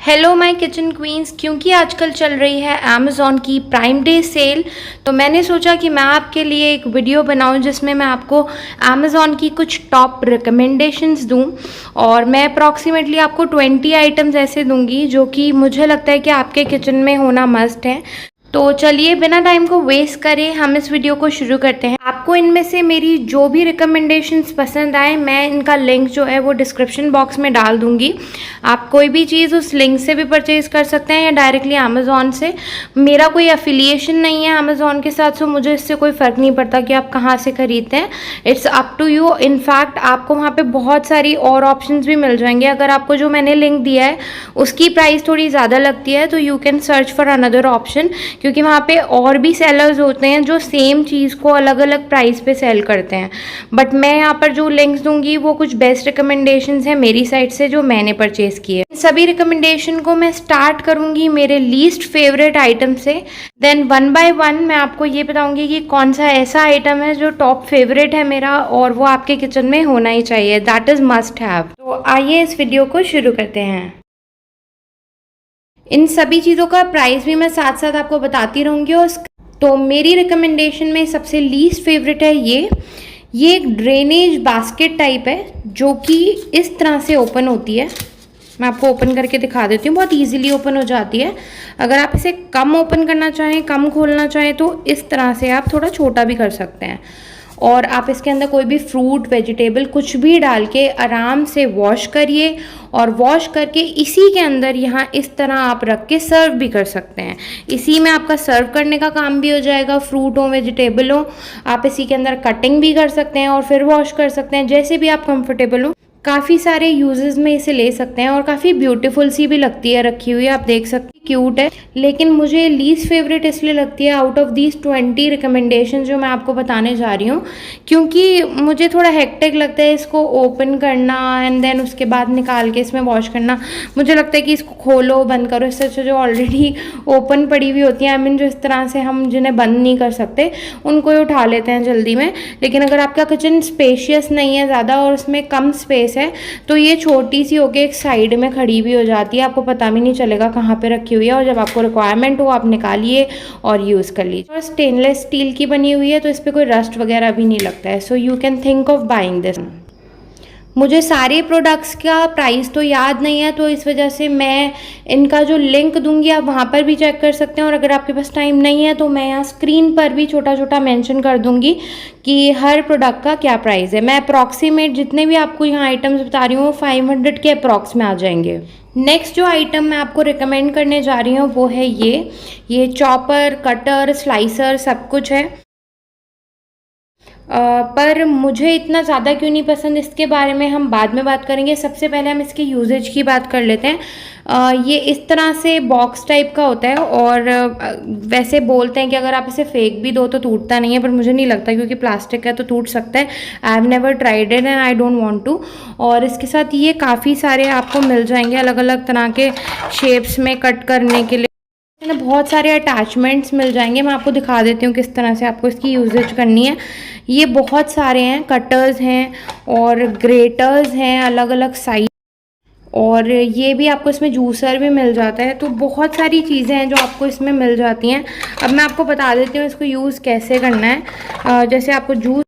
Hello my kitchen queen's. क्योंकि आजकल चल रही है अमेज़ॉन की प्राइम डे सेल, तो मैंने सोचा कि मैं आपके लिए एक वीडियो बनाऊं जिसमें मैं आपको अमेज़ॉन की कुछ टॉप रिकमेंडेशंस दूं। और मैं अप्रॉक्सीमेटली आपको 20 आइटम्स ऐसे दूंगी जो कि मुझे लगता है कि आपके किचन में होना मस्ट है। तो चलिए बिना टाइम को वेस्ट करे हम इस वीडियो को शुरू करते हैं। आपको इनमें से मेरी जो भी रिकमेंडेशंस पसंद आए, मैं इनका लिंक जो है वो डिस्क्रिप्शन बॉक्स में डाल दूंगी। आप कोई भी चीज़ उस लिंक से भी परचेज कर सकते हैं या डायरेक्टली अमेज़ॉन से। मेरा कोई एफिलिएशन नहीं है अमेज़ॉन के साथ, सो मुझे इससे कोई फ़र्क नहीं पड़ता कि आप कहाँ से खरीदते हैं। It's up to you. In fact आपको वहाँ पे बहुत सारी और ऑप्शंस भी मिल जाएंगे। अगर आपको जो मैंने लिंक दिया है उसकी प्राइस थोड़ी ज़्यादा लगती है तो you can search for another option, क्योंकि वहाँ पे और भी सेलर्स होते हैं जो सेम चीज़ को अलग अलग प्राइस पे सेल करते हैं। बट मैं यहाँ पर जो लिंक्स दूंगी वो कुछ बेस्ट रिकमेंडेशंस हैं मेरी साइड से जो मैंने परचेज़ किए। सभी रिकमेंडेशन को मैं स्टार्ट करूँगी मेरे लीस्ट फेवरेट आइटम से, देन वन बाय वन मैं आपको ये बताऊँगी कि कौन सा ऐसा आइटम है जो टॉप फेवरेट है मेरा और वो आपके किचन में होना ही चाहिए, दैट इज़ मस्ट हैव। तो आइए इस वीडियो को शुरू करते हैं। इन सभी चीज़ों का प्राइस भी मैं साथ साथ आपको बताती रहूँगी। और तो मेरी रिकमेंडेशन में सबसे लीस्ट फेवरेट है ये एक ड्रेनेज बास्केट टाइप है जो कि इस तरह से ओपन होती है। मैं आपको ओपन करके दिखा देती हूँ, बहुत इजीली ओपन हो जाती है। अगर आप इसे कम ओपन करना चाहें, कम खोलना चाहें तो इस तरह से आप थोड़ा छोटा भी कर सकते हैं। और आप इसके अंदर कोई भी फ्रूट वेजिटेबल कुछ भी डाल के आराम से वॉश करिए और वॉश करके इसी के अंदर यहाँ इस तरह आप रख के सर्व भी कर सकते हैं। इसी में आपका सर्व करने का काम भी हो जाएगा। फ्रूट हो वेजिटेबल हो, आप इसी के अंदर कटिंग भी कर सकते हैं और फिर वॉश कर सकते हैं, जैसे भी आप कंफर्टेबल हो। काफ़ी सारे यूजेस में इसे ले सकते हैं और काफ़ी ब्यूटीफुल सी भी लगती है रखी हुई, आप देख सकते हैं क्यूट है। लेकिन मुझे लीस्ट फेवरेट इसलिए लगती है आउट ऑफ दीज 20 रिकमेंडेशन जो मैं आपको बताने जा रही हूँ, क्योंकि मुझे थोड़ा हेक्टिक लगता है इसको ओपन करना एंड देन उसके बाद निकाल के इसमें वॉश करना। मुझे लगता है कि इसको खोलो बंद करो, इससे अच्छा जो ऑलरेडी ओपन पड़ी हुई होती हैं, आई मीन जो इस तरह से हम जिन्हें बंद नहीं कर सकते उनको ही उठा लेते हैं जल्दी में। लेकिन अगर आपका किचन स्पेशियस नहीं है ज़्यादा और उसमें कम स्पेस है तो ये छोटी सी होके एक साइड में खड़ी भी हो जाती है, आपको पता भी नहीं चलेगा कहाँ पे रखी हुई है। और जब आपको रिक्वायरमेंट हो आप निकालिए और यूज़ कर लीजिए। और स्टेनलेस स्टील की बनी हुई है तो इस पर कोई रस्ट वगैरह भी नहीं लगता है, so you can think of buying this. मुझे सारे प्रोडक्ट्स का प्राइस तो याद नहीं है, तो इस वजह से मैं इनका जो लिंक दूंगी आप वहाँ पर भी चेक कर सकते हैं। और अगर आपके पास टाइम नहीं है तो मैं यहाँ स्क्रीन पर भी छोटा छोटा मेंशन कर दूंगी कि हर प्रोडक्ट का क्या प्राइस है। मैं अप्रॉक्सीमेट जितने भी आपको यहाँ आइटम्स बता रही हूँ वो 500 के अप्रॉक्स में आ जाएंगे। नेक्स्ट जो आइटम मैं आपको रिकमेंड करने जा रही हूँ वो है ये चॉपर, कटर, स्लाइसर सब कुछ है। पर मुझे इतना ज़्यादा क्यों नहीं पसंद इसके बारे में हम बाद में बात करेंगे। सबसे पहले हम इसके यूजेज की बात कर लेते हैं। ये इस तरह से बॉक्स टाइप का होता है और वैसे बोलते हैं कि अगर आप इसे फेंक भी दो तो टूटता नहीं है, पर मुझे नहीं लगता क्योंकि प्लास्टिक का तो टूट सकता है। I have never tried it and I don't want to. और इसके साथ ये काफ़ी सारे आपको मिल जाएंगे अलग अलग तरह के शेप्स में कट करने के लिए। बहुत सारे अटैचमेंट्स मिल जाएंगे, मैं आपको दिखा देती हूँ किस तरह से आपको इसकी यूजेज करनी है। ये बहुत सारे हैं, कटर्स हैं और ग्रेटर्स हैं अलग अलग साइज, और ये भी आपको इसमें जूसर भी मिल जाता है। तो बहुत सारी चीज़ें हैं जो आपको इसमें मिल जाती हैं। अब मैं आपको बता देती हूँ इसको यूज़ कैसे करना है। जैसे आपको जूस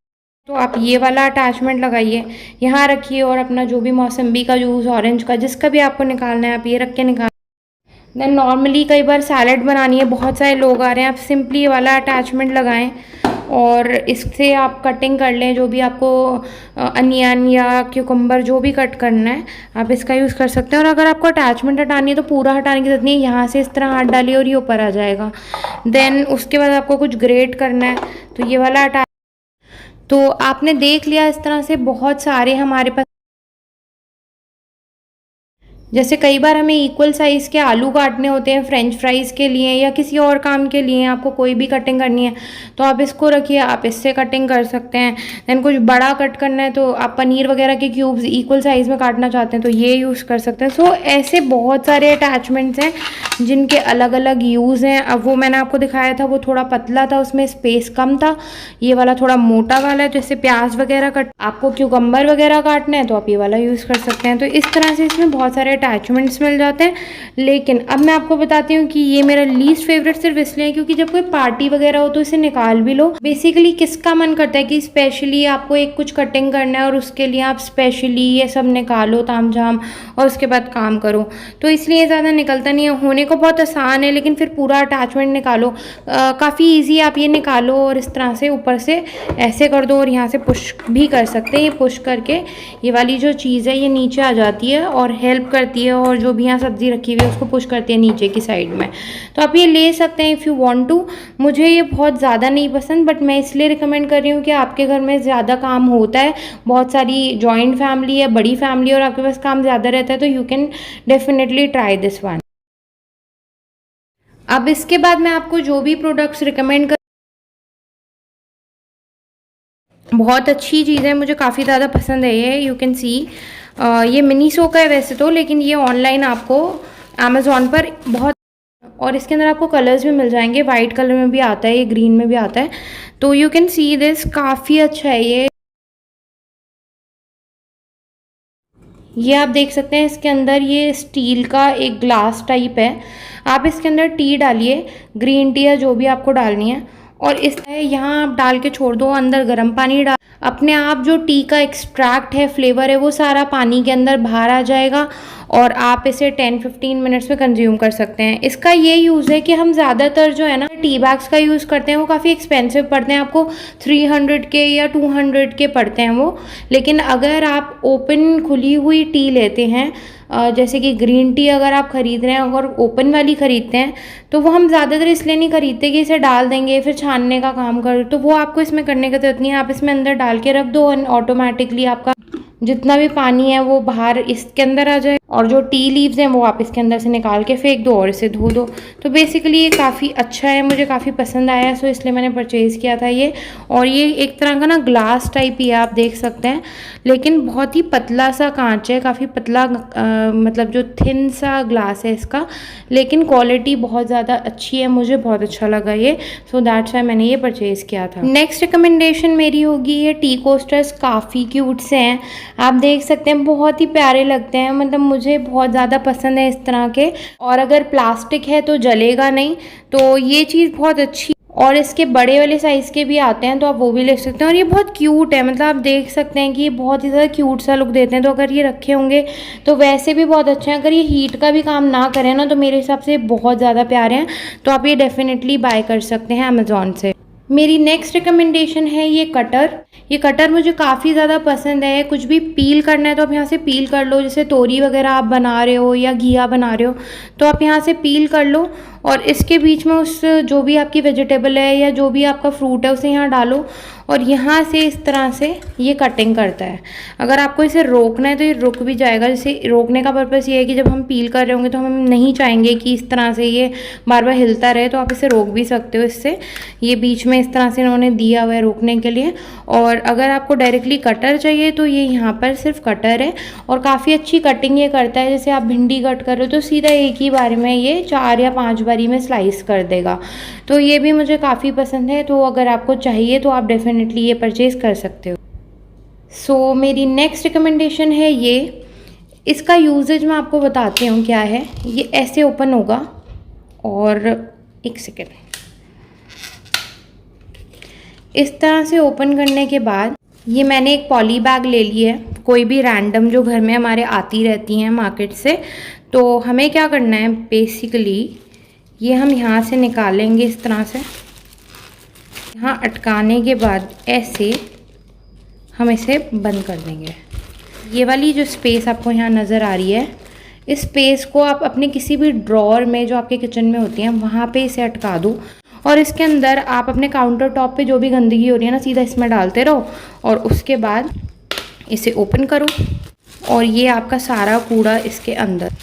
तो आप ये वाला अटैचमेंट लगाइए, यहाँ रखिए और अपना जो भी मौसम्बी का जूस, ऑरेंज का, जिसका भी आपको निकालना है आप ये रख के निकाल। देन नॉर्मली कई बार सैलड बनानी है, बहुत सारे लोग आ रहे हैं, आप सिंपली ये वाला अटैचमेंट लगाएं और इससे आप कटिंग कर लें जो भी आपको अनियन या क्यूकम्बर जो भी कट करना है आप इसका यूज़ कर सकते हैं। और अगर आपको अटैचमेंट हटानी है तो पूरा हटाने की जरूरत नहीं है, यहाँ से इस तरह हाथ डालिए और ये ऊपर आ जाएगा। देन उसके बाद आपको कुछ ग्रेट करना है तो ये वाला अटैच, तो आपने देख लिया इस तरह से बहुत सारे हमारे पास। जैसे कई बार हमें इक्वल साइज़ के आलू काटने होते हैं फ्रेंच फ्राइज़ के लिए या किसी और काम के लिए, आपको कोई भी कटिंग करनी है तो आप इसको रखिए, आप इससे कटिंग कर सकते हैं। दैन कुछ बड़ा कट करना है तो आप पनीर वगैरह के क्यूब्स इक्वल साइज़ में काटना चाहते हैं तो ये यूज़ कर सकते हैं। सो ऐसे बहुत सारे अटैचमेंट्स हैं जिनके अलग अलग यूज़ हैं। अब वो मैंने आपको दिखाया था वो थोड़ा पतला था, उसमें स्पेस कम था। ये वाला थोड़ा मोटा वाला है, जैसे प्याज वगैरह कट, आपको क्यूकम्बर वगैरह काटना है तो आप ये वाला यूज़ कर सकते हैं। तो इस तरह से इसमें बहुत सारे अटैचमेंट्स मिल जाते हैं। लेकिन अब मैं आपको बताती हूँ कि ये मेरा लीस्ट फेवरेट सिर्फ इसलिए है क्योंकि जब कोई पार्टी वगैरह हो तो इसे निकाल भी लो। बेसिकली किसका मन करता है कि स्पेशली आपको एक कुछ कटिंग करना है और उसके लिए आप स्पेशली ये सब निकालो तामझाम और उसके बाद काम करो। तो इसलिए ज़्यादा निकलता नहीं है। होने को बहुत आसान है लेकिन फिर पूरा अटैचमेंट निकालो काफ़ी ईजी। आप ये निकालो और इस तरह से ऊपर से ऐसे कर दो और यहाँ से पुश भी कर सकते हैं। ये पुश करके ये वाली जो चीज़ है ये नीचे आ जाती है और हेल्प करती है, और जो भी यहाँ सब्ज़ी रखी हुई है उसको पुश करती है नीचे की साइड में। तो आप ये ले सकते हैं इफ़ यू वांट टू। मुझे ये बहुत ज़्यादा नहीं पसंद, बट मैं इसलिए रिकमेंड कर रही हूँ कि आपके घर में ज़्यादा काम होता है, बहुत सारी जॉइंट फैमिली है, बड़ी फैमिली, और आपके पास काम ज़्यादा रहता है, तो you can definitely try this one. अब इसके बाद मैं आपको जो भी प्रोडक्ट्स रिकमेंड कर, बहुत अच्छी चीज़ है, मुझे काफ़ी ज़्यादा पसंद है ये। यू कैन सी ये मिनीसो का है वैसे तो, लेकिन ये ऑनलाइन आपको अमेज़ॉन पर बहुत, और इसके अंदर आपको कलर्स भी मिल जाएंगे। वाइट कलर में भी आता है, ये ग्रीन में भी आता है। तो यू कैन सी दिस, काफ़ी अच्छा है ये आप देख सकते हैं। इसके अंदर ये स्टील का एक ग्लास टाइप है। आप इसके अंदर टी डालिए, ग्रीन टी या जो भी आपको डालनी है, और इस यहाँ आप डाल के छोड़ दो। अंदर गर्म पानी डाल, अपने आप जो टी का एक्सट्रैक्ट है, फ्लेवर है, वो सारा पानी के अंदर बाहर आ जाएगा और आप इसे 10-15 मिनट्स में कंज्यूम कर सकते हैं। इसका ये यूज़ है कि हम ज़्यादातर जो है ना टी बैग्स का यूज़ करते हैं, वो काफ़ी एक्सपेंसिव पड़ते हैं, आपको 300 के या 200 के पड़ते हैं वो। लेकिन अगर आप ओपन खुली हुई टी लेते हैं, जैसे कि ग्रीन टी अगर आप ख़रीद रहे हैं, अगर ओपन वाली ख़रीदते हैं, तो वो हम ज़्यादातर इसलिए नहीं खरीदते कि इसे डाल देंगे फिर छानने का काम कर, तो वो आपको इसमें करने की ज़रूरत नहीं है। आप इसमें अंदर डाल के रख दो और ऑटोमेटिकली आपका जितना भी पानी है वो बाहर इसके अंदर आ जाए, और जो टी लीव्स हैं वो आप इसके अंदर से निकाल के फेंक दो और इसे धो दो। तो बेसिकली ये काफ़ी अच्छा है, मुझे काफ़ी पसंद आया, सो इसलिए मैंने परचेज़ किया था ये। और ये एक तरह का ना ग्लास टाइप ही है, आप देख सकते हैं, लेकिन बहुत ही पतला सा कांच है, काफ़ी पतला, मतलब जो थिन सा ग्लास है इसका, लेकिन क्वालिटी बहुत ज़्यादा अच्छी है, मुझे बहुत अच्छा लगा ये। सो दैट्स वाई मैंने ये परचेज़ किया था। नेक्स्ट रिकमेंडेशन मेरी होगी, ये टी कोस्टर्स काफ़ी क्यूट से हैं, आप देख सकते हैं, बहुत ही प्यारे लगते हैं, मतलब मुझे बहुत ज़्यादा पसंद है इस तरह के। और अगर प्लास्टिक है तो जलेगा नहीं, तो ये चीज़ बहुत अच्छी। और इसके बड़े वाले साइज़ के भी आते हैं, तो आप वो भी ले सकते हैं। और ये बहुत क्यूट है, मतलब आप देख सकते हैं कि ये बहुत ही ज़्यादा क्यूट सा लुक देते हैं। तो अगर ये रखे होंगे तो वैसे भी बहुत अच्छे हैं। अगर ये हीट का भी काम ना करें ना, तो मेरे हिसाब से बहुत ज़्यादा प्यारे हैं। तो आप ये डेफिनेटली बाय कर सकते हैं अमेज़ॉन से। मेरी नेक्स्ट रिकमेंडेशन है ये कटर। ये कटर मुझे काफ़ी ज़्यादा पसंद है। कुछ भी पील करना है तो आप यहाँ से पील कर लो, जैसे तोरी वगैरह आप बना रहे हो या घिया बना रहे हो, तो आप यहाँ से पील कर लो और इसके बीच में उस जो भी आपकी वेजिटेबल है या जो भी आपका फ्रूट है उसे यहाँ डालो, और यहाँ से इस तरह से ये कटिंग करता है। अगर आपको इसे रोकना है तो ये रुक भी जाएगा। जैसे रोकने का पर्पज़ ये है कि जब हम पील कर रहे होंगे तो हम नहीं चाहेंगे कि इस तरह से ये बार बार हिलता रहे, तो आप इसे रोक भी सकते हो इससे। ये बीच में इस तरह से इन्होंने दिया हुआ है रोकने के लिए। और अगर आपको डायरेक्टली कटर चाहिए तो ये यहाँ पर सिर्फ कटर है, और काफ़ी अच्छी कटिंग ये करता है। जैसे आप भिंडी कट कर रहे हो तो सीधा एक ही बार में ये 4 या 5 बारी में स्लाइस कर देगा। तो ये भी मुझे काफ़ी पसंद है। तो अगर आपको चाहिए तो आप डेफिनेटली ये परचेज़ कर सकते हो। सो मेरी नेक्स्ट रिकमेंडेशन है ये। इसका यूजेज मैं आपको बताती हूँ क्या है। ये ऐसे ओपन होगा, और एक सेकेंड, इस तरह से ओपन करने के बाद ये मैंने एक पॉली बैग ले ली है, कोई भी रैंडम जो घर में हमारे आती रहती हैं मार्केट से। तो हमें क्या करना है, बेसिकली ये हम यहाँ से निकालेंगे इस तरह से, यहाँ अटकाने के बाद ऐसे हम इसे बंद कर देंगे। ये वाली जो स्पेस आपको यहाँ नज़र आ रही है, इस स्पेस को आप अपने किसी भी ड्रॉअर में जो आपके किचन में होती हैं वहाँ पे इसे अटका दो, और इसके अंदर आप अपने काउंटर टॉप पे जो भी गंदगी हो रही है ना, सीधा इसमें डालते रहो, और उसके बाद इसे ओपन करो और ये आपका सारा कूड़ा इसके अंदर।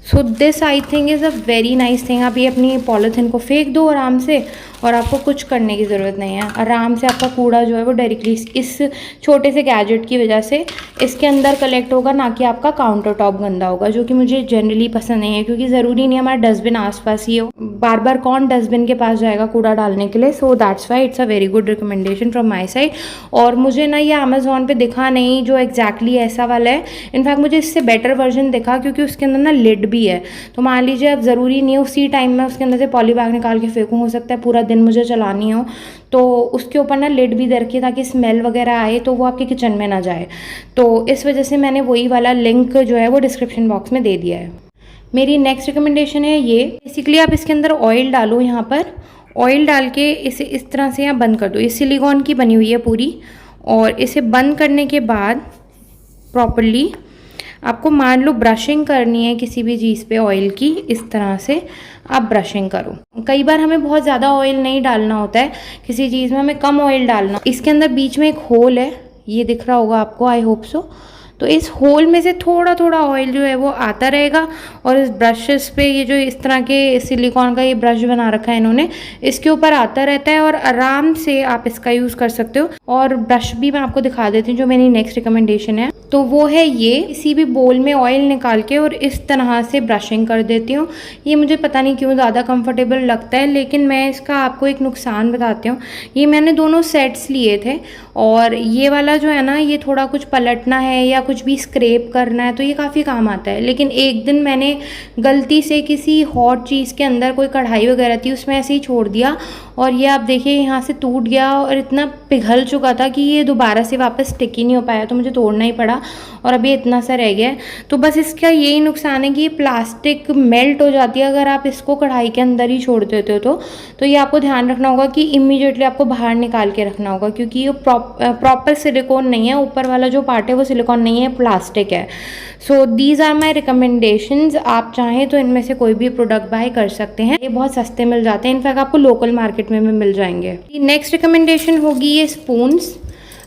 So this I think is a very nice thing. आप ये अपनी पॉलीथिन को फेंक दो आराम से, और आपको कुछ करने की ज़रूरत नहीं है। आराम से आपका कूड़ा जो है वो डायरेक्टली इस छोटे से गैजेट की वजह से इसके अंदर कलेक्ट होगा, ना कि आपका काउंटर टॉप गंदा होगा, जो कि मुझे जनरली पसंद नहीं है, क्योंकि ज़रूरी नहीं हमारा डस्टबिन आसपास ही हो, बार बार कौन डस्टबिन के पास जाएगा कूड़ा डालने के लिए। So that's why it's a very good recommendation from my side. और मुझे ना ये अमेज़ॉन पे दिखा नहीं जो एग्जैक्टली ऐसा वाला है, इनफैक्ट मुझे इससे बेटर वर्जन दिखा, क्योंकि उसके अंदर ना लिड भी है। तो मान लीजिए अब ज़रूरी नहीं है उसी टाइम में उसके अंदर से पॉली बैग निकाल के फेंकूँ, हो सकता है पूरा दिन मुझे चलानी हो, तो उसके ऊपर ना लिड भी दे रखी है ताकि स्मेल वगैरह आए तो वो आपके किचन में ना जाए। तो इस वजह से मैंने वही वाला लिंक जो है वो डिस्क्रिप्शन बॉक्स में दे दिया है। मेरी नेक्स्ट रिकमेंडेशन है ये, बेसिकली आप इसके अंदर ऑयल डालो, यहाँ पर ऑयल डाल के इसे इस तरह से यहाँ बंद कर दो। ये सिलिकॉन की बनी हुई है पूरी, और इसे बंद करने के बाद प्रॉपरली आपको मान लो ब्रशिंग करनी है किसी भी चीज़ पे ऑयल की, इस तरह से आप ब्रशिंग करो। कई बार हमें बहुत ज़्यादा ऑयल नहीं डालना होता है, किसी चीज़ में हमें कम ऑयल डालना। इसके अंदर बीच में एक होल है, ये दिख रहा होगा आपको, आई होप सो। तो इस होल में से थोड़ा थोड़ा ऑयल जो है वो आता रहेगा, और इस ब्रशेस पे ये जो इस तरह के सिलिकॉन का ये ब्रश बना रखा है इन्होंने, इसके ऊपर आता रहता है, और आराम से आप इसका यूज़ कर सकते हो। और ब्रश भी मैं आपको दिखा देती हूँ जो मेरी नेक्स्ट रिकमेंडेशन है, तो वो है ये, किसी भी बोल में ऑयल निकाल के और इस तरह से ब्रशिंग कर देती हूँ। ये मुझे पता नहीं क्यों ज़्यादा कंफर्टेबल लगता है, लेकिन मैं इसका आपको एक नुकसान बताती हूँ। ये मैंने दोनों सेट्स लिए थे, और ये वाला जो है ना, ये थोड़ा कुछ पलटना है या कुछ भी स्क्रैप करना है तो ये काफ़ी काम आता है। लेकिन एक दिन मैंने गलती से किसी हॉट चीज़ के अंदर, कोई कढ़ाई वगैरह थी, उसमें ऐसे ही छोड़ दिया, और ये आप देखिए यहाँ से टूट गया, और इतना पिघल चुका था कि ये दोबारा से वापस स्टिक ही नहीं हो पाया, तो मुझे तोड़ना ही पड़ा, और अभी इतना सा रह गया है। तो बस इसका यही नुकसान है कि ये प्लास्टिक मेल्ट हो जाती है अगर आप इसको कढ़ाई के अंदर ही छोड़ देते हो तो ये आपको ध्यान रखना होगा कि इमीडिएटली आपको बाहर निकाल के रखना होगा, क्योंकि ये प्रॉपर सिलिकॉन नहीं है, ऊपर वाला जो पार्ट है वो सिलिकॉन नहीं है, प्लास्टिक है। So these are my recommendations. आप चाहें तो इनमें से कोई भी प्रोडक्ट बाय कर सकते हैं, ये बहुत सस्ते मिल जाते हैं, इनफैक्ट आपको लोकल मार्केट में भी मिल जाएंगे। नेक्स्ट रिकमेंडेशन होगी ये स्पून्स।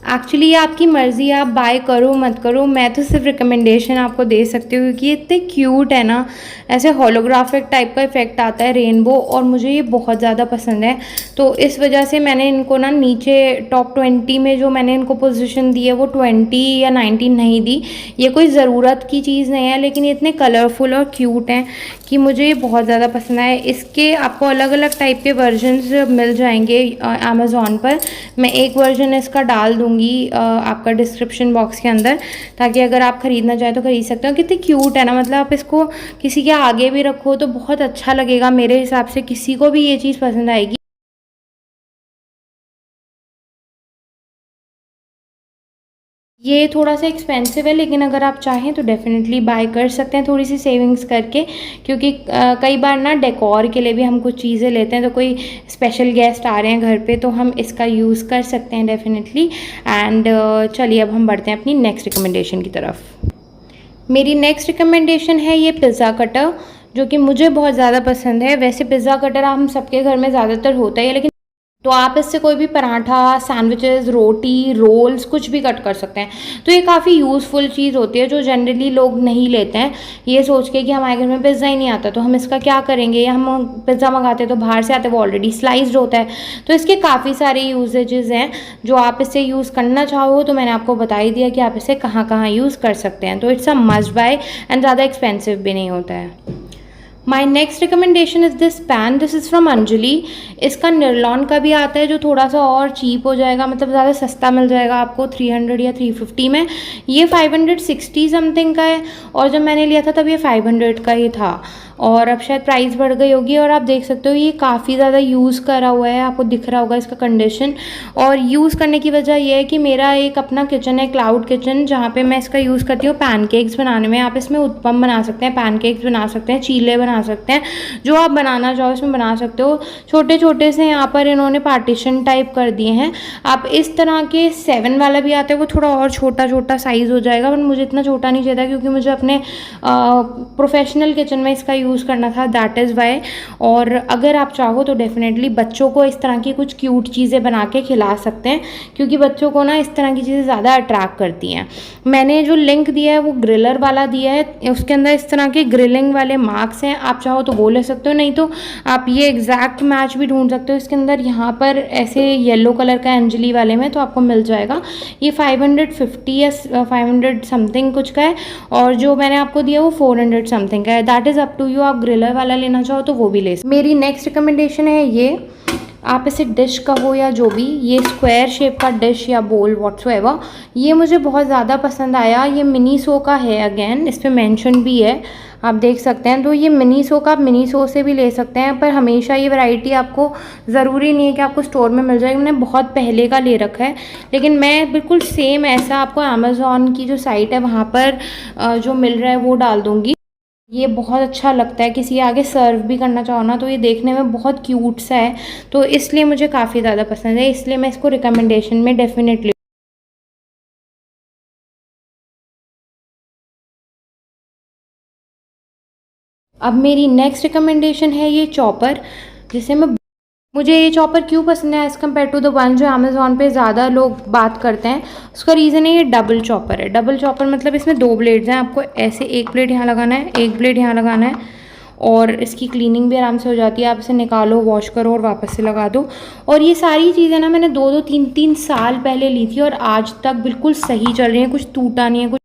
एक्चुअली ये आपकी मर्ज़ी, आप बाय करो मत करो, मैं तो सिर्फ रिकमेंडेशन आपको दे सकती हूँ, क्योंकि ये इतने क्यूट है ना, ऐसे होलोग्राफिक टाइप का इफेक्ट आता है रेनबो, और मुझे ये बहुत ज़्यादा पसंद है। तो इस वजह से मैंने इनको ना नीचे टॉप 20 में जो मैंने इनको पोजीशन दी है वो 20 या 19 नहीं दी। ये कोई ज़रूरत की चीज़ नहीं है, लेकिन ये इतने कलरफुल और क्यूट हैं कि मुझे ये बहुत ज़्यादा पसंद आए। इसके आपको अलग अलग टाइप के वर्जन्स मिल जाएंगे अमेज़ॉन पर। मैं एक वर्जन इसका डाल दूँगी आपका डिस्क्रिप्शन बॉक्स के अंदर, ताकि अगर आप ख़रीदना चाहें तो ख़रीद सकते हो। कितनी क्यूट है ना, मतलब आप इसको किसी के आगे भी रखो तो बहुत अच्छा लगेगा, मेरे हिसाब से किसी को भी ये चीज़ पसंद आएगी। ये थोड़ा सा एक्सपेंसिव है, लेकिन अगर आप चाहें तो डेफिनेटली बाय कर सकते हैं थोड़ी सी सेविंग्स करके, क्योंकि कई बार ना डेकोर के लिए भी हम कुछ चीज़ें लेते हैं, तो कोई स्पेशल गेस्ट आ रहे हैं घर पे तो हम इसका यूज़ कर सकते हैं डेफिनेटली। एंड चलिए अब हम बढ़ते हैं अपनी नेक्स्ट रिकमेंडेशन की तरफ। मेरी नेक्स्ट रिकमेंडेशन है ये पिज़्ज़ा कटर, जो कि मुझे बहुत ज़्यादा पसंद है। वैसे पिज़्ज़ा कटर हम सबके घर में ज़्यादातर होता है, लेकिन तो आप इससे कोई भी पराठा, सैंडविचेस, रोटी, रोल्स कुछ भी कट कर सकते हैं। तो ये काफ़ी यूज़फुल चीज़ होती है जो जनरली लोग नहीं लेते हैं, ये सोच के कि हमारे घर में पिज़्ज़ा ही नहीं आता तो हम इसका क्या करेंगे, या हम पिज़्ज़ा मंगाते हैं तो बाहर से आते वो ऑलरेडी स्लाइस्ड होता है। तो इसके काफ़ी सारे यूजेजेस हैं, जो आप इससे यूज़ करना चाहो तो मैंने आपको बता ही दिया कि आप इसे कहाँ कहाँ यूज़ कर सकते हैं। तो it's a must buy, and ज़्यादा एक्सपेंसिव भी नहीं होता है। My next recommendation is this pan, this is from Anjali. इसका निर्लॉन का भी आता है जो थोड़ा सा और चीप हो जाएगा, मतलब ज़्यादा सस्ता मिल जाएगा आपको 300 या 350 में। ये 560 समथिंग का है, और जब मैंने लिया था तब ये 500 का ही था, और अब शायद प्राइस बढ़ गई होगी। और आप देख सकते हो ये काफ़ी ज़्यादा यूज़ करा हुआ है, आपको दिख रहा होगा इसका कंडीशन। और यूज़ करने की वजह यह है कि मेरा एक अपना किचन है, क्लाउड किचन, जहाँ पे मैं इसका यूज़ करती हूँ पैनकेक्स बनाने में। आप इसमें उत्पम बना सकते हैं, पैनकेक्स बना सकते हैं, चीले बना सकते हैं, जो आप बनाना चाहो इसमें बना सकते हो। छोटे छोटे से यहाँ पर इन्होंने पार्टीशन टाइप कर दिए हैं। आप इस तरह के 7 वाला भी आता है, वो थोड़ा और छोटा छोटा साइज़ हो जाएगा, बट मुझे इतना छोटा नहीं चाहिए, क्योंकि मुझे अपने प्रोफेशनल किचन में इसका यूज़ करना था, दैट इज़ वाई। और अगर आप चाहो तो डेफिनेटली बच्चों को इस तरह की कुछ क्यूट चीज़ें बना के खिला सकते हैं, क्योंकि बच्चों को ना इस तरह की चीज़ें ज़्यादा अट्रैक्ट करती हैं। मैंने जो लिंक दिया है वो ग्रिलर वाला दिया है, उसके अंदर इस तरह के ग्रिलिंग वाले मार्क्स हैं, आप चाहो तो वो ले सकते हो, नहीं तो आप ये एग्जैक्ट मैच भी ढूंढ सकते हो। इसके अंदर यहाँ पर ऐसे येलो कलर का अंजलि वाले में तो आपको मिल जाएगा। ये 550 या 500 समथिंग कुछ का है, और जो मैंने आपको दिया वो 400 समथिंग का है। That is up to you, आप ग्रिलर वाला लेना चाहो तो वो भी ले सकते। मेरी नेक्स्ट रिकमेंडेशन है ये, आप इसे डिश कहो या जो भी, ये स्क्वायर शेप का डिश या बोल व्हाट्सएवर, ये मुझे बहुत ज़्यादा पसंद आया। ये मिनीसो का है, अगेन इस पर मेंशन भी है, आप देख सकते हैं। तो ये मिनीसो का, आप मिनीसो से भी ले सकते हैं, पर हमेशा ये वैरायटी आपको ज़रूरी नहीं है कि आपको स्टोर में मिल जाएगी। मैंने बहुत पहले का ले रखा है, लेकिन मैं बिल्कुल सेम ऐसा आपको अमेज़ॉन की जो साइट है वहाँ पर जो मिल रहा है वो डाल दूँगी। ये बहुत अच्छा लगता है, किसी आगे सर्व भी करना चाहो ना तो ये देखने में बहुत क्यूट सा है, तो इसलिए मुझे काफ़ी ज़्यादा पसंद है, इसलिए मैं इसको रिकमेंडेशन में डेफिनेटली। अब मेरी नेक्स्ट रिकमेंडेशन है ये चॉपर, जिसे मैं, मुझे ये चॉपर क्यों पसंद है as compared to the one जो अमेज़ॉन पे ज़्यादा लोग बात करते हैं। उसका रीज़न है ये डबल चॉपर है। डबल चॉपर मतलब इसमें 2 ब्लेड्स हैं, आपको ऐसे एक ब्लेड यहाँ लगाना है, एक ब्लेड यहाँ लगाना है, और इसकी क्लीनिंग भी आराम से हो जाती है। आप इसे निकालो, वॉश करो और वापस से लगा दो। और ये सारी चीज़ें ना मैंने 2-2 3-3 साल पहले ली थी और आज तक बिल्कुल सही चल रही हैं, कुछ टूटा नहीं है कुछ।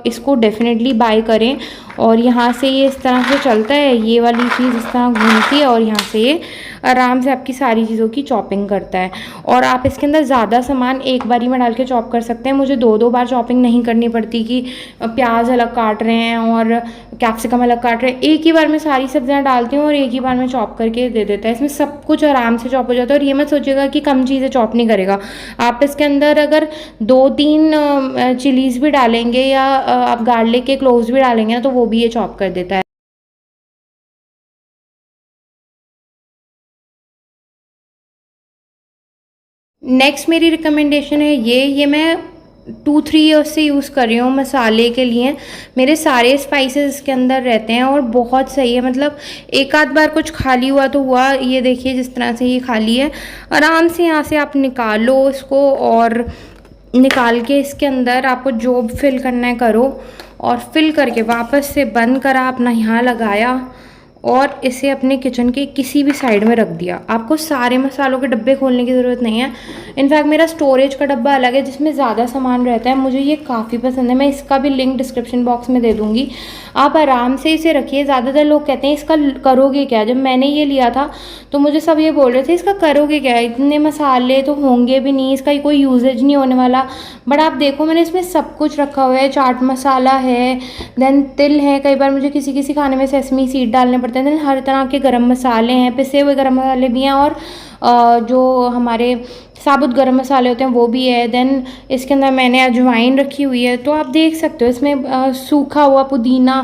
इसको डेफिनेटली बाय करें। और यहाँ से ये इस तरह से चलता है, ये वाली चीज़ इस तरह घूमती है और यहाँ से ये आराम से आपकी सारी चीज़ों की चॉपिंग करता है। और आप इसके अंदर ज़्यादा सामान एक बारी में डाल के चॉप कर सकते हैं। मुझे 2-2 बार चॉपिंग नहीं करनी पड़ती कि प्याज अलग काट रहे हैं और कैप्सिकम अलग काट रहे हैं, एक ही बार में सारी सब्जियां डालती हूँ और एक ही बार में चॉप करके दे देता है। इसमें सब कुछ आराम से चॉप हो जाता है। और ये मत सोचिएगा कि कम चीज़ें चॉप नहीं करेगा। आप इसके अंदर अगर 2-3 चिलीज़ भी डालेंगे या आप गार्लिक के क्लोव्स भी डालेंगे ना तो वो भी ये चॉप कर देता है। नेक्स्ट मेरी रिकमेंडेशन है ये मैं 2-3 ईयर्स से यूज़ कर रही हूँ मसाले के लिए। मेरे सारे स्पाइसेस इसके अंदर रहते हैं और बहुत सही है। मतलब एक आध बार कुछ खाली हुआ तो हुआ, ये देखिए जिस तरह से ये खाली है, आराम से यहाँ से आप निकालो इसको, और निकाल के इसके अंदर आपको जो फिल करना है करो, और फिल करके वापस से बंद करा, अपना यहाँ लगाया और इसे अपने किचन के किसी भी साइड में रख दिया। आपको सारे मसालों के डब्बे खोलने की ज़रूरत नहीं है। इनफैक्ट मेरा स्टोरेज का डब्बा अलग है जिसमें ज़्यादा सामान रहता है, मुझे ये काफ़ी पसंद है। मैं इसका भी लिंक डिस्क्रिप्शन बॉक्स में दे दूँगी, आप आराम से इसे रखिए। ज़्यादातर लोग कहते हैं इसका करोगे क्या, जब मैंने ये लिया था तो मुझे सब ये बोल रहे थे इसका करोगे क्या, इतने मसाले तो होंगे भी नहीं, इसका कोई यूजेज नहीं होने वाला। बट आप देखो मैंने इसमें सब कुछ रखा हुआ है, चाट मसाला है, देन तिल है, कई बार मुझे किसी किसी खाने में सेसमी सीड डालने पड़ते हैं, देन हर तरह के गरम मसाले हैं, पिसे हुए गरम मसाले भी हैं, और जो हमारे साबुत गरम मसाले होते हैं वो भी है। देन इसके अंदर मैंने अजवाइन रखी हुई है, तो आप देख सकते हो इसमें सूखा हुआ पुदीना,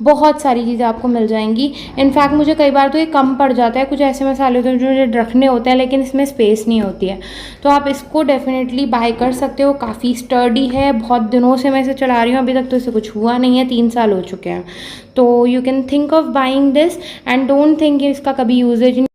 बहुत सारी चीज़ें आपको मिल जाएंगी। इनफैक्ट मुझे कई बार तो ये कम पड़ जाता है, कुछ ऐसे मसाले होते हैं जो मुझे रखने होते हैं लेकिन इसमें स्पेस नहीं होती है, तो आप इसको डेफिनेटली बाय कर सकते हो। काफ़ी स्टर्डी है, बहुत दिनों से मैं इसे चला रही हूँ, अभी तक तो इसे कुछ हुआ नहीं है, 3 साल हो चुके हैं। तो you can think of buying this and don't think इसका कभी यूजेज।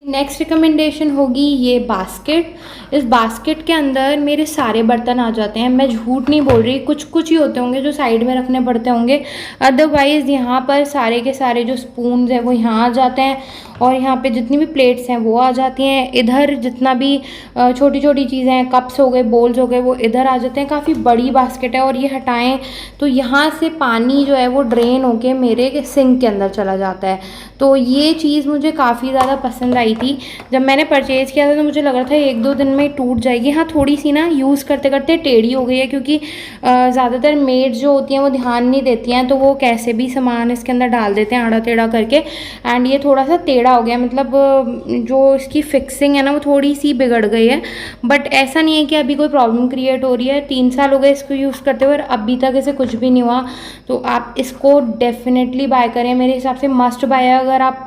नेक्स्ट रिकमेंडेशन होगी ये बास्केट। इस बास्केट के अंदर मेरे सारे बर्तन आ जाते हैं, मैं झूठ नहीं बोल रही, कुछ कुछ ही होते होंगे जो साइड में रखने पड़ते होंगे, अदरवाइज़ यहाँ पर सारे के सारे जो स्पून्स हैं वो यहाँ आ जाते हैं, और यहाँ पे जितनी भी प्लेट्स हैं वो आ जाती हैं। इधर जितना भी छोटी छोटी चीज़ें हैं, कप्स हो गए, बोल्स हो गए, वो इधर आ जाते हैं। काफ़ी बड़ी बास्केट है, और ये हटाएं तो यहाँ से पानी जो है वो ड्रेन होके मेरे सिंक के अंदर चला जाता है। तो ये चीज़ मुझे काफ़ी ज़्यादा पसंद आई थी। जब मैंने परचेज़ किया था तो मुझे लग रहा था 1-2 दिन में टूट जाएगी। हाँ, थोड़ी सी ना यूज़ करते करते टेढ़ी हो गई है, क्योंकि ज़्यादातर मेड्स जो होती हैं वो ध्यान नहीं देती हैं, तो वो कैसे भी सामान इसके अंदर डाल देते हैं आड़ा टेढ़ा करके, एंड ये थोड़ा सा टेढ़ा हो गया। मतलब जो इसकी फिक्सिंग है ना वो थोड़ी सी बिगड़ गई है, बट ऐसा नहीं है कि अभी कोई प्रॉब्लम क्रिएट हो रही है। 3 साल हो गए इसको यूज़ करते हुए और अभी तक इसे कुछ भी नहीं हुआ, तो आप इसको डेफिनेटली बाय करें। मेरे हिसाब से मस्ट बाय है। अगर आप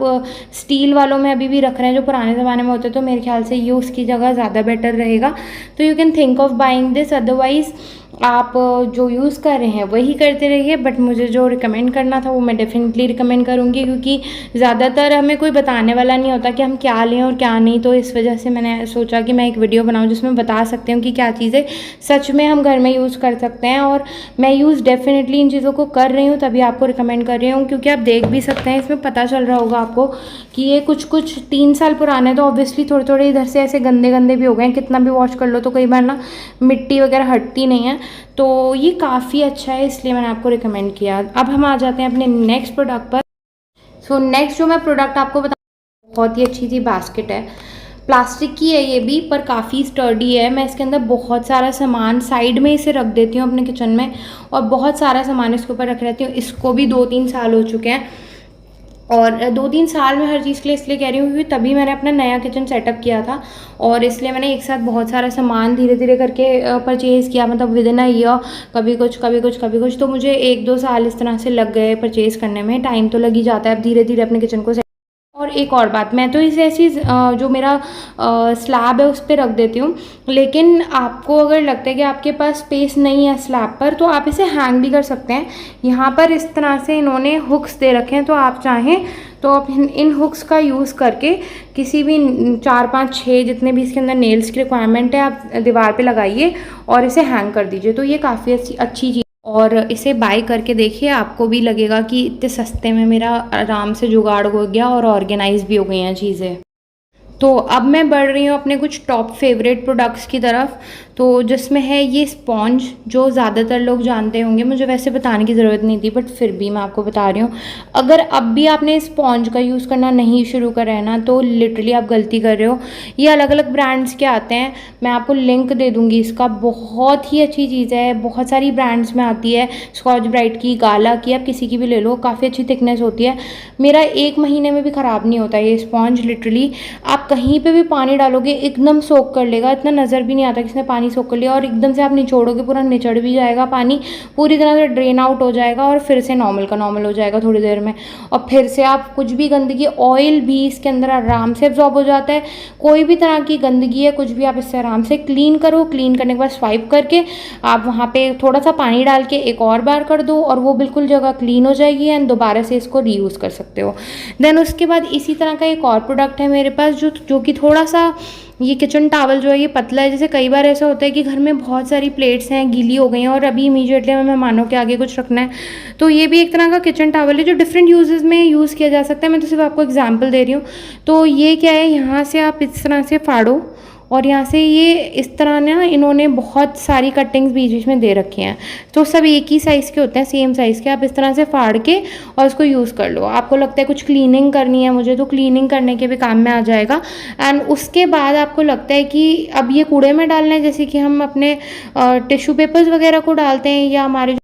स्टील वालों में अभी भी रख रहे हैं जो पुराने ज़माने में होते, तो मेरे ख्याल से ये उसकी जगह ज़्यादा बेटर रहेगा। तो you can think of buying this. Otherwise आप जो यूज़ कर रहे हैं वही करते रहिए, बट मुझे जो रिकमेंड करना था वो मैं डेफ़िनेटली रिकमेंड करूँगी, क्योंकि ज़्यादातर हमें कोई बताने वाला नहीं होता कि हम क्या लें और क्या नहीं। तो इस वजह से मैंने सोचा कि मैं एक वीडियो बनाऊँ जिसमें बता सकती हूँ कि क्या चीज़ें सच में हम घर में यूज़ कर सकते हैं। और मैं यूज़ डेफ़िनेटली इन चीज़ों को कर रही हूँ, तभी आपको रिकमेंड कर रही हूँ, क्योंकि आप देख भी सकते हैं, इसमें पता चल रहा होगा आपको कि ये कुछ 3 साल पुराने हैं, तो ऑब्वियसली थोड़े-थोड़े इधर से ऐसे गंदे-गंदे भी हो गए हैं। कितना भी वॉश कर लो तो कई बार ना मिट्टी वगैरह हटती नहीं है। तो ये काफ़ी अच्छा है, इसलिए मैंने आपको रिकमेंड किया। अब हम आ जाते हैं अपने नेक्स्ट प्रोडक्ट पर। सो नेक्स्ट जो मैं प्रोडक्ट आपको बता, बहुत ही अच्छी सी बास्केट है, प्लास्टिक की है ये भी, पर काफ़ी स्टर्डी है। मैं इसके अंदर बहुत सारा सामान साइड में इसे रख देती हूँ अपने किचन में, और बहुत सारा सामान इसके ऊपर रख रहती हूँ। इसको भी 2-3 साल हो चुके हैं, और 2-3 साल में हर चीज़ के लिए इसलिए कह रही हूँ क्योंकि तभी मैंने अपना नया किचन सेटअप किया था, और इसलिए मैंने एक साथ बहुत सारा सामान धीरे धीरे करके परचेज़ किया, मतलब विद इन अ ईयर, कभी कुछ कभी कुछ कभी कुछ। तो मुझे 1-2 साल इस तरह से लग गए परचेज़ करने में। टाइम तो लग ही जाता है अब धीरे धीरे अपने किचन को। और एक और बात, मैं तो इसे ऐसी जो मेरा स्लैब है उस पर रख देती हूँ, लेकिन आपको अगर लगता है कि आपके पास स्पेस नहीं है स्लैब पर, तो आप इसे हैंग भी कर सकते हैं। यहाँ पर इस तरह से इन्होंने हुक्स दे रखे हैं, तो आप चाहें तो आप इन हुक्स का यूज़ करके किसी भी 4-5-6 जितने भी इसके अंदर नेल्स की रिक्वायरमेंट है, आप दीवार पे लगाइए और इसे हैंग कर दीजिए। तो ये काफ़ी अच्छी चीज़, और इसे बाय करके देखिए, आपको भी लगेगा कि इतने सस्ते में मेरा आराम से जुगाड़ हो गया और ऑर्गेनाइज भी हो गई हैं चीज़ें। तो अब मैं बढ़ रही हूँ अपने कुछ टॉप फेवरेट प्रोडक्ट्स की तरफ, तो जिसमें है ये स्पॉन्ज, जो ज़्यादातर लोग जानते होंगे, मुझे वैसे बताने की ज़रूरत नहीं थी, बट फिर भी मैं आपको बता रही हूँ। अगर अब भी आपने स्पॉन्ज का यूज़ करना नहीं शुरू करा है ना, तो लिटरली आप गलती कर रहे हो। ये अलग अलग ब्रांड्स के आते हैं, मैं आपको लिंक दे दूँगी इसका। बहुत ही अच्छी चीज़ है, बहुत सारी ब्रांड्स में आती है, स्कॉच ब्राइट की, गाला की, आप किसी की भी ले लो, काफ़ी अच्छी थिकनेस होती है। मेरा 1 महीने में भी ख़राब नहीं होता ये स्पॉन्ज। लिटरली आप कहीं पे भी पानी डालोगे एकदम सोक कर लेगा, इतना नज़र भी नहीं आता कि इसने पानी सोक कर लिया, और एकदम से आप निचोड़ोगे पूरा निचड़ भी जाएगा, पानी पूरी तरह से ड्रेन आउट हो जाएगा, और फिर से नॉर्मल का नॉर्मल हो जाएगा थोड़ी देर में। और फिर से आप कुछ भी गंदगी, ऑयल भी इसके अंदर आराम से एब्जॉर्ब हो जाता है। कोई भी तरह की गंदगी है, कुछ भी, आप इससे आराम से क्लीन करो। क्लीन करने के बाद स्वाइप करके आप वहाँ पे थोड़ा सा पानी डाल के एक और बार कर दो, और वो बिल्कुल जगह क्लीन हो जाएगी, एंड दोबारा से इसको रीयूज़ कर सकते हो। देन उसके बाद इसी तरह का एक और प्रोडक्ट है मेरे पास, जो कि थोड़ा सा, ये किचन टॉवल जो है ये पतला है। जैसे कई बार ऐसा होता है कि घर में बहुत सारी प्लेट्स हैं, गीली हो गई हैं, और अभी इमीडिएटली हमें मेहमानों के आगे कुछ रखना है, तो ये भी एक तरह का किचन टॉवल है जो डिफरेंट यूजेस में यूज़ किया जा सकता है। मैं तो सिर्फ आपको एग्जांपल दे रही हूँ। तो ये क्या है, यहाँ से आप इस तरह से फाड़ो, और यहाँ से ये इस तरह ना इन्होंने बहुत सारी कटिंग्स बीच बीच में दे रखी हैं, तो सब एक ही साइज़ के होते हैं, सेम साइज़ के। आप इस तरह से फाड़ के और इसको यूज़ कर लो। आपको लगता है कुछ क्लीनिंग करनी है मुझे, तो क्लीनिंग करने के भी काम में आ जाएगा। एंड उसके बाद आपको लगता है कि अब ये कूड़े में डालना है, जैसे कि हम अपने टिश्यू पेपर्स वगैरह को डालते हैं, या हमारे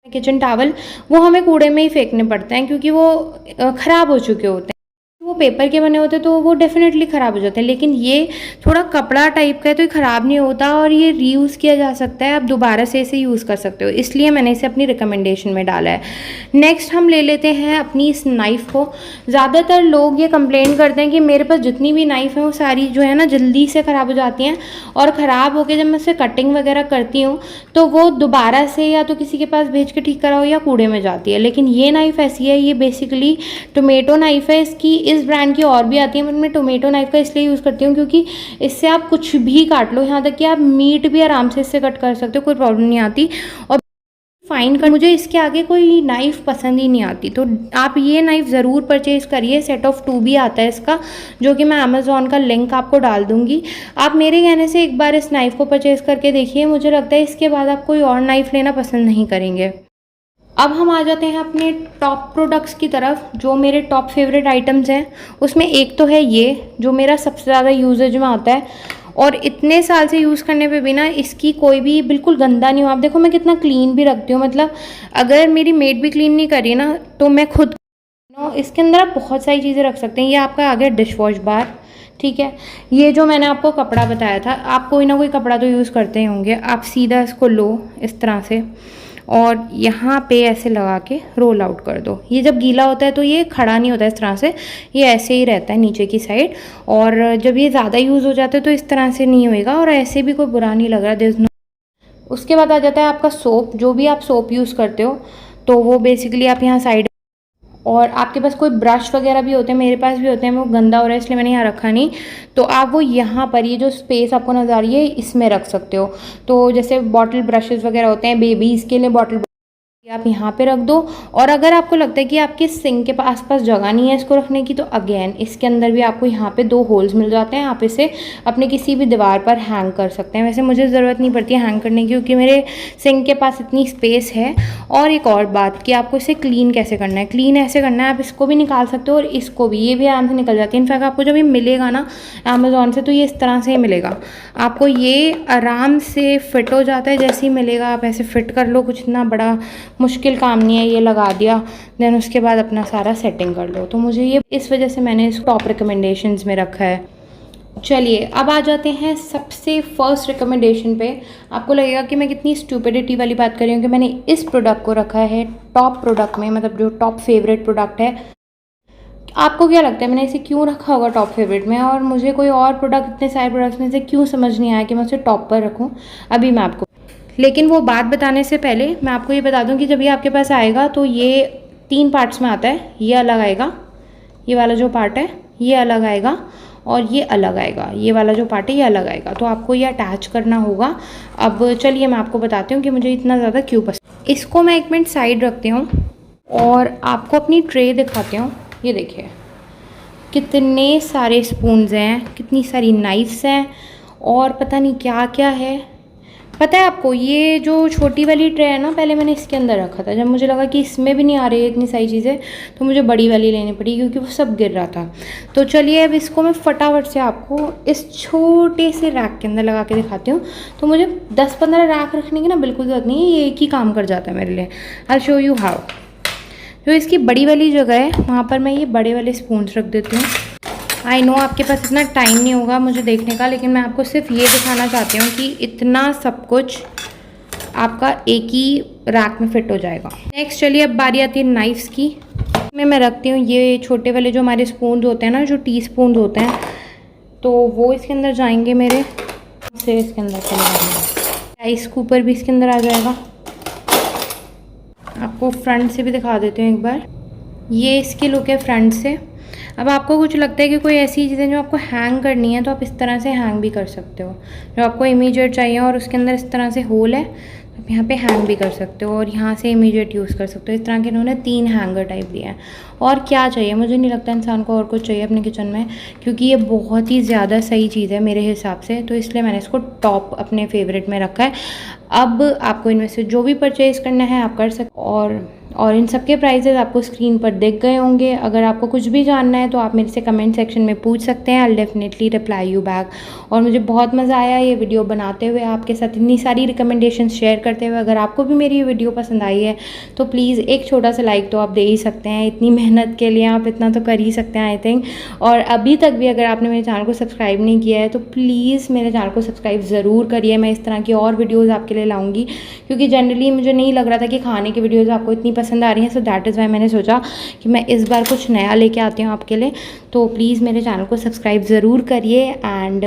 किचन टॉवल, वो हमें कूड़े में ही फेंकने पड़ते हैं, क्योंकि वो ख़राब हो चुके होते हैं। वो पेपर के बने होते हैं, तो वो डेफिनेटली ख़राब हो जाते हैं, लेकिन ये थोड़ा कपड़ा टाइप का है, तो ये ख़राब नहीं होता, और ये रीयूज़ किया जा सकता है। आप दोबारा से इसे यूज़ कर सकते हो, इसलिए मैंने इसे अपनी रिकमेंडेशन में डाला है। नेक्स्ट हम ले लेते हैं अपनी इस नाइफ़ को। ज़्यादातर लोग ये कंप्लेन करते हैं कि मेरे पास जितनी भी नाइफ़ है वो सारी जो है ना जल्दी से ख़राब हो जाती हैं, और ख़राब होकर जब मैं उससे कटिंग वगैरह करती हूँ तो वो दोबारा से या तो किसी के पास भेज के ठीक कराओ या कूड़े में जाती है। लेकिन ये नाइफ़ ऐसी है, ये बेसिकली टोमेटो नाइफ़ है। इसकी इस ब्रांड की और भी आती है, बट मैं टोमेटो नाइफ का इसलिए यूज़ करती हूँ क्योंकि इससे आप कुछ भी काट लो, यहाँ तक कि आप मीट भी आराम से इससे कट कर सकते हो, कोई प्रॉब्लम नहीं आती। और फाइन कर, मुझे इसके आगे कोई नाइफ़ पसंद ही नहीं आती, तो आप ये नाइफ़ ज़रूर परचेज़ करिए। सेट ऑफ 2 भी आता है इसका, जो कि मैं अमेज़ॉन का लिंक आपको डाल दूँगी। आप मेरे कहने से एक बार इस नाइफ़ को परचेज़ करके देखिए, मुझे लगता है इसके बाद आप कोई और नाइफ़ लेना पसंद नहीं करेंगे। अब हम आ जाते हैं अपने टॉप प्रोडक्ट्स की तरफ, जो मेरे टॉप फेवरेट आइटम्स हैं। उसमें एक तो है ये, जो मेरा सबसे ज़्यादा यूजेज में आता है, और इतने साल से यूज़ करने पे भी ना इसकी कोई भी बिल्कुल गंदा नहीं हो। आप देखो मैं कितना क्लीन भी रखती हूँ, मतलब अगर मेरी मेड भी क्लीन नहीं कर रही ना, तो मैं खुद इसके अंदर आप बहुत सारी चीज़ें रख सकते हैं। ये आपका आ गया डिश वॉश बार, ठीक है। ये जो मैंने आपको कपड़ा बताया था, आप कोई ना कोई कपड़ा तो यूज़ करते ही होंगे। आप सीधा इसको लो इस तरह से, और यहाँ पे ऐसे लगा के रोल आउट कर दो। ये जब गीला होता है तो ये खड़ा नहीं होता इस तरह से, ये ऐसे ही रहता है नीचे की साइड, और जब ये ज़्यादा यूज़ हो जाता है तो इस तरह से नहीं होएगा, और ऐसे भी कोई बुरा नहीं लग रहा। उसके बाद आ जाता है आपका सोप, जो भी आप सोप यूज़ करते हो तो वो बेसिकली आप यहाँ साइड, और आपके पास कोई ब्रश वगैरह भी होते हैं, मेरे पास भी होते हैं, वो गंदा हो रहा है इसलिए मैंने यहाँ रखा नहीं, तो आप वो यहाँ पर ये जो स्पेस आपको नजर आ रही है इसमें रख सकते हो। तो जैसे बॉटल ब्रशेस वगैरह होते हैं बेबीज़ के लिए, बॉटल आप यहाँ पे रख दो। और अगर आपको लगता है कि आपके सिंक के आसपास जगह नहीं है इसको रखने की, तो अगेन इसके अंदर भी आपको यहाँ पे 2 होल्स मिल जाते हैं, आप इसे अपने किसी भी दीवार पर हैंग कर सकते हैं। वैसे मुझे ज़रूरत नहीं पड़ती है हैंग करने की क्योंकि मेरे सिंक के पास इतनी स्पेस है। और एक और बात कि आपको इसे क्लीन कैसे करना है, क्लीन ऐसे करना है, आप इसको भी निकाल सकते हो और इसको भी, ये भी आराम से निकल जाती है। इनफैक्ट आपको जब ये मिलेगा ना अमेज़ॉन से तो ये इस तरह से ही मिलेगा, आपको ये आराम से फिट हो जाता है। जैसे ही मिलेगा आप ऐसे फिट कर लो, कुछ इतना बड़ा मुश्किल काम नहीं है, ये लगा दिया देन उसके बाद अपना सारा सेटिंग कर लो। तो मुझे ये इस वजह से मैंने इस टॉप रिकमेंडेशंस में रखा है। चलिए अब आ जाते हैं सबसे फर्स्ट रिकमेंडेशन पे। आपको लगेगा कि मैं कितनी स्टूपिडिटी वाली बात कर रही हूँ कि मैंने इस प्रोडक्ट को रखा है टॉप प्रोडक्ट में, मतलब जो टॉप फेवरेट प्रोडक्ट है। आपको क्या लगता है मैंने इसे क्यों रखा होगा टॉप फेवरेट में, और मुझे कोई और प्रोडक्ट इतने सारे प्रोडक्ट्स में से क्यों समझ नहीं आया कि मैं उसे टॉप पर रखूँ, अभी मैं आपको, लेकिन वो बात बताने से पहले मैं आपको ये बता दूं कि जब ये आपके पास आएगा तो ये 3 पार्ट्स में आता है। ये अलग आएगा, ये वाला जो पार्ट है ये अलग आएगा, और ये अलग आएगा, ये वाला जो पार्ट है ये अलग आएगा। तो आपको ये अटैच करना होगा। अब चलिए मैं आपको बताती हूँ कि मुझे इतना ज़्यादा क्यों पसंद। इसको मैं 1 मिनट साइड रखती हूँ और आपको अपनी ट्रे दिखाती हूँ। ये देखिए कितने सारे स्पून्स हैं, कितनी सारी नाइफ्स हैं, और पता नहीं क्या क्या है। पता है आपको ये जो छोटी वाली ट्रे है ना, पहले मैंने इसके अंदर रखा था। जब मुझे लगा कि इसमें भी नहीं आ रही है इतनी सारी चीज़ें, तो मुझे बड़ी वाली लेनी पड़ी क्योंकि वो सब गिर रहा था। तो चलिए अब इसको मैं फटाफट से आपको इस छोटे से रैक के अंदर लगा के दिखाती हूँ। तो मुझे 10-15 रैक रखने की ना बिल्कुल ज़रूरत नहीं है, ये एक ही काम कर जाता है मेरे लिए। I show you how. जो इसकी बड़ी वाली जगह है वहाँ पर मैं ये बड़े वाले स्पून्स रख देती हूँ। आई नो आपके पास इतना टाइम नहीं होगा मुझे देखने का, लेकिन मैं आपको सिर्फ ये दिखाना चाहती हूँ कि इतना सब कुछ आपका एक ही रैक में फिट हो जाएगा। नेक्स्ट चलिए अब बारी आती है नाइफ्स की। मैं रखती हूँ ये छोटे वाले जो हमारे स्पून होते हैं ना, जो टी स्पून होते हैं, तो वो इसके अंदर जाएंगे मेरे से, इसके अंदर चले जाएंगे। राइस कुकर भी इसके अंदर आ जाएगा। आपको फ्रंट से भी दिखा देती हूँ एक बार। ये इसकी लुक है फ्रंट से। अब आपको कुछ लगता है कि कोई ऐसी चीज़ें जो आपको हैंग करनी है तो आप इस तरह से हैंग भी कर सकते हो। जो आपको इमीडिएट चाहिए और उसके अंदर इस तरह से होल है, आप यहाँ पे हैंग भी कर सकते हो और यहाँ से इमीडिएट यूज़ कर सकते हो। इस तरह के इन्होंने 3 हैंगर टाइप दिया है। और क्या चाहिए, मुझे नहीं लगता इंसान को और कुछ चाहिए अपने किचन में, क्योंकि ये बहुत ही ज़्यादा सही चीज़ है मेरे हिसाब से। तो इसलिए मैंने इसको टॉप अपने फेवरेट में रखा है। अब आपको इनमें से जो भी परचेज़ करना है आप कर सकते, और इन सब के प्राइसेस आपको स्क्रीन पर दिख गए होंगे। अगर आपको कुछ भी जानना है तो आप मेरे से कमेंट सेक्शन में पूछ सकते हैं। I definitely reply you back. और मुझे बहुत मज़ा आया ये वीडियो बनाते हुए, आपके साथ इतनी सारी रिकमेंडेशन शेयर करते हुए। अगर आपको भी मेरी ये वीडियो पसंद आई है तो प्लीज़ एक छोटा सा लाइक तो आप दे ही सकते हैं। इतनी मेहनत के लिए आप इतना तो कर ही सकते हैं आई थिंक। और अभी तक भी अगर आपने मेरे चैनल को सब्सक्राइब नहीं किया है तो प्लीज़ मेरे चैनल को सब्सक्राइब ज़रूर करिए। मैं इस तरह की और वीडियोज़ आपके लिए लाऊँगी, क्योंकि जनरली मुझे नहीं लग रहा था कि खाने की वीडियोज़ आपको इतनी पसंद आ रही हैं। सो दैट इज़ वाई मैंने सोचा कि मैं इस बार कुछ नया लेके आती हूँ आपके लिए। तो प्लीज़ मेरे चैनल को सब्सक्राइब ज़रूर करिए एंड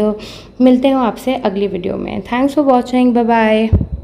मिलते हैं आपसे अगली वीडियो में। Thanks for watching, bye bye.